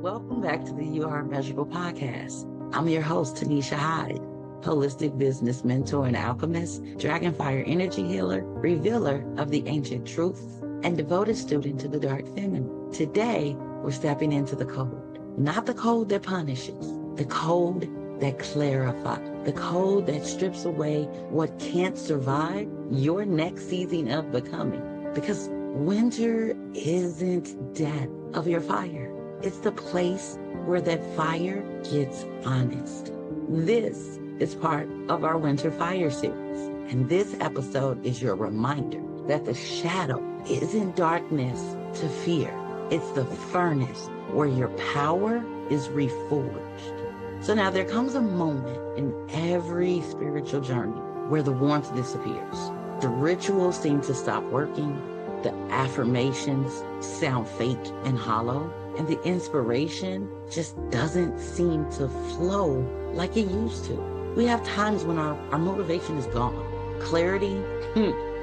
Welcome back to the You Are Immeasurable podcast. I'm your host, Tanisha Hyde, holistic business mentor and alchemist, dragonfire energy healer, revealer of the ancient truths, and devoted student to the dark feminine. Today, we're stepping into the code. Not the code that punishes, the code that clarifies, the code that strips away what can't survive your next season of becoming. Because winter isn't death of your fire. It's the place where that fire gets honest. This is part of our Winter Fire series. And this episode is your reminder that the shadow isn't darkness to fear. It's the furnace where your power is reforged. So now there comes a moment in every spiritual journey where the warmth disappears. The rituals seem to stop working. The affirmations sound fake and hollow. And the inspiration just doesn't seem to flow like it used to. We have times when our motivation is gone. Clarity,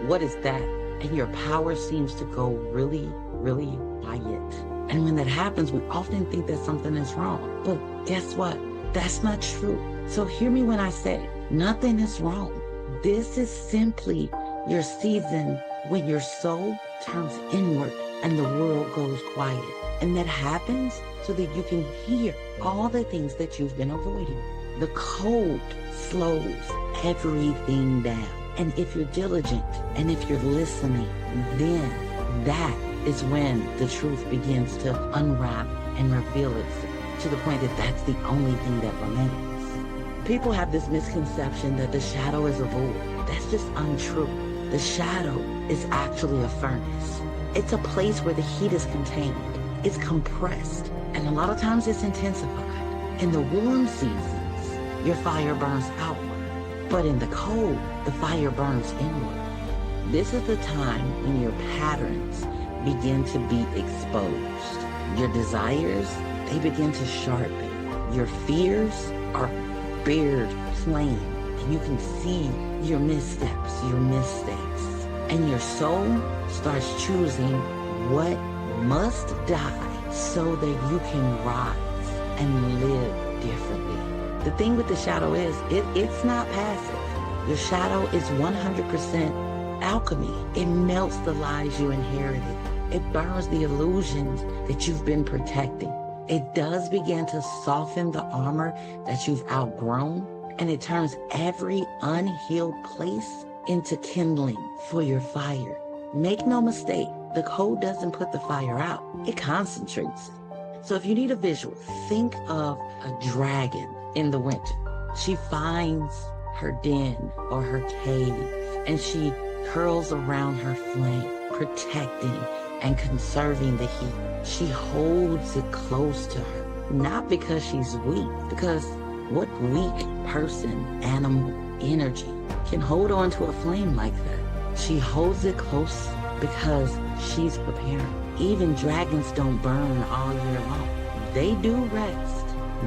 what is that? And your power seems to go really, really quiet. And when that happens, we often think that something is wrong. But guess what? That's not true. So hear me when I say, nothing is wrong. This is simply your season when your soul turns inward and the world goes quiet. And that happens so that you can hear all the things that you've been avoiding. The code slows everything down. And if you're diligent and if you're listening, then that is when the truth begins to unravel and reveal itself to the point that that's the only thing that remains. People have this misconception that the shadow is a void. That's just untrue. The shadow is actually a furnace. It's a place where the heat is contained. It's compressed, and a lot of times it's intensified. In the warm seasons, your fire burns outward, but in the cold, the fire burns inward. This is the time when your patterns begin to be exposed. Your desires, they begin to sharpen. Your fears are bared plain, and you can see your missteps, your mistakes. And your soul starts choosing what must die so that you can rise and live differently. The thing with the shadow is, it's not passive. Your shadow is 100% alchemy. It melts the lies you inherited. It burns the illusions that you've been protecting. It does begin to soften the armor that you've outgrown, and it turns every unhealed place into kindling for your fire. Make no mistake, the code doesn't put the fire out, it concentrates it. So if you need a visual, think of a dragon in the winter. She finds her den or her cave and she curls around her flame, protecting and conserving the heat. She holds it close to her, not because she's weak, because what weak person, animal, energy can hold on to a flame like that? She holds it close because she's preparing. Even dragons don't burn all year long. They do rest.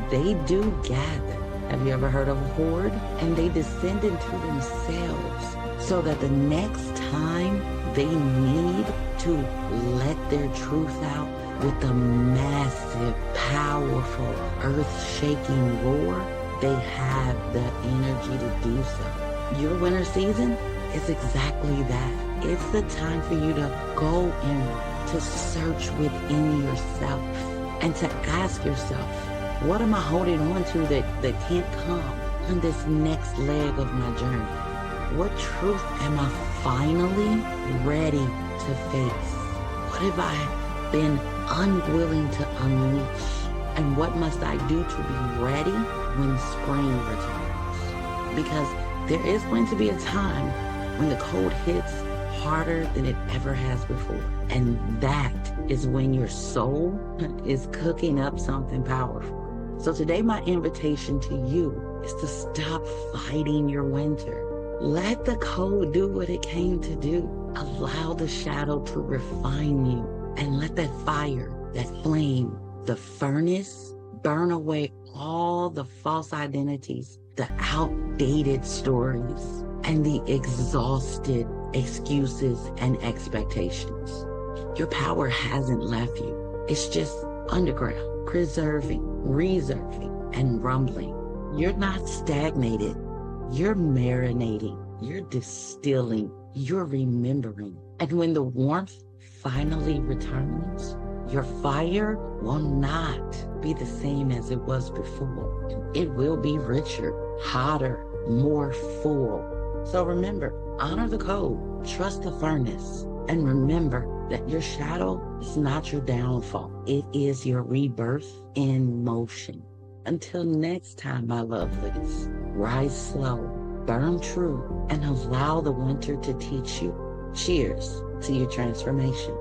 They do gather. Have you ever heard of a horde? And they descend into themselves so that the next time they need to let their truth out with a massive, powerful, earth-shaking roar, they have the energy to do so. Your winter season is exactly that. It's the time for you to go in, to search within yourself, and to ask yourself, what am I holding on to that can't come on this next leg of my journey? What truth am I finally ready to face? What have I been unwilling to unleash? And what must I do to be ready when spring returns? Because there is going to be a time when the cold hits harder than it ever has before. And that is when your soul is cooking up something powerful. So today my invitation to you is to stop fighting your winter. Let the cold do what it came to do. Allow the shadow to refine you, and let that fire, that flame, the furnace burn away all the false identities, the outdated stories, and the exhausted excuses and expectations. Your power hasn't left you. It's just underground, preserving, reserving, and rumbling. You're not stagnated. You're marinating. You're distilling. You're remembering. And when the warmth finally returns, your fire will not be the same as it was before. It will be richer, hotter, more full. So remember, honor the code, trust the furnace, and remember that your shadow is not your downfall. It is your rebirth in motion. Until next time, my lovelies, rise slow, burn true, and allow the winter to teach you. Cheers to your transformation.